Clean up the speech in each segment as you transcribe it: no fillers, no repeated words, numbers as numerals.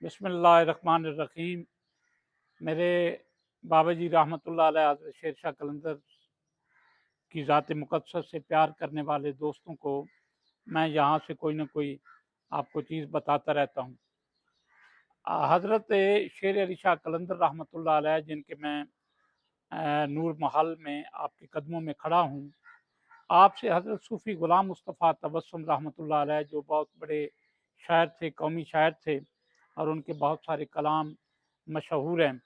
बिस्मिल्लाहिर्रहमानिर्रहीम। मेरे बाबा जी रहमतुल्लाह अलैह हज़रत शेर शाह कलंदर की ज़ात मुक़द्दस से प्यार करने वाले दोस्तों को मैं यहाँ से कोई ना कोई आपको चीज़ बताता रहता हूँ। हज़रत शेर अली शाह कलंदर रहमतुल्लाह अलैह, जिनके मैं नूर महल में आपके कदमों में खड़ा हूँ, आपसे हज़रत सूफ़ी ग़ुलाम मुस्तफ़ा तबस्सुम रहमतुल्लाह अलैह, जो बहुत बड़े शायर थे, कौमी शायर थे और उनके बहुत सारे कलाम मशहूर हैं।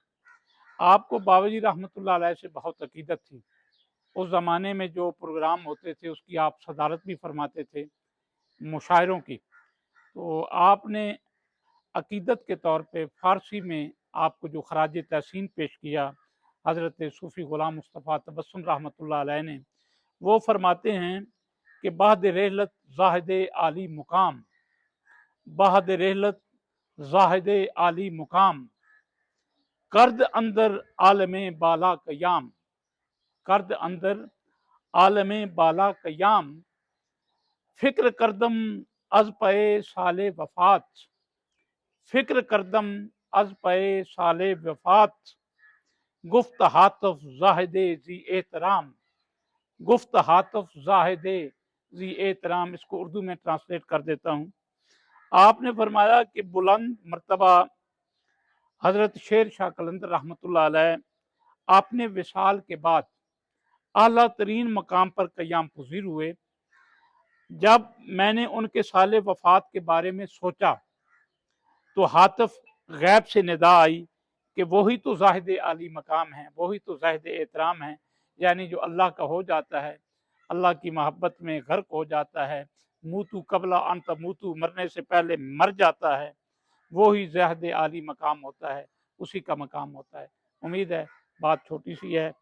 आपको बाबा जी रहमतुल्लाह अलैह से बहुत अकीदत थी। उस ज़माने में जो प्रोग्राम होते थे उसकी आप सदारत भी फरमाते थे, मुशायरों की। तो आपने अकीदत के तौर पे फ़ारसी में आपको जो ख़राज तहसीन पेश किया हज़रत सूफ़ी ग़ुलाम मुस्तफ़ा तबस्सुम रहमतुल्लाह अलैह ने, वो फरमाते हैं कि बहद रहलत ज़ाहिद आली मुकाम, बहद रहलत ज़ाहिद आली मुकाम, कर्द अंदर आलमे बाला क़याम, कर्द अंदर आलमे बाला क़याम, फ़िक्र करदम अज़ पए साले वफ़ात, फ़िक्र करदम अज़ पए साले वफ़ात, गुफ्त हातफ़ ज़ाहिदे ज़ी एहतराम, गुफ्त हातफ़ ज़ाहिदे ज़ी एहतराम। इसको उर्दू में ट्रांसलेट कर देता हूँ। आपने फरमाया कि बुलंद मर्तबा हज़रत शेर शाह कलंदर रहमतुल्लाह अलैह आपने विसाल के बाद आला तरीन मकाम पर क़याम पज़ीर हुए। जब मैंने उनके साले वफ़ात के बारे में सोचा तो हातिफ गैब से निदा आई कि वही तो ज़ाहिद आली मकाम है, वही तो ज़ाहिद एहतराम है। यानी जो अल्लाह का हो जाता है, अल्लाह की मोहब्बत में गर्क हो जाता है, मूतू कबला अन तमूतू, मरने से पहले मर जाता है, वो ही ज़ाहिद आली मकाम होता है, उसी का मकाम होता है। उम्मीद है बात छोटी सी है,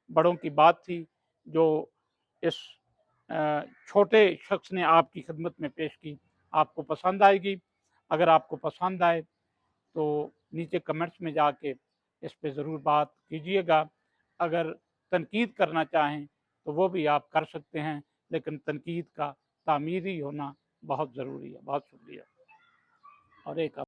बड़ों की बात थी जो इस छोटे शख्स ने आपकी खिदमत में पेश की, आपको पसंद आएगी। अगर आपको पसंद आए तो नीचे कमेंट्स में जाके इस पे ज़रूर बात कीजिएगा। अगर तनकीद करना चाहें तो वो भी आप कर सकते हैं, लेकिन तनकीद का तामीरी होना बहुत ज़रूरी है। बहुत शुक्रिया। और एक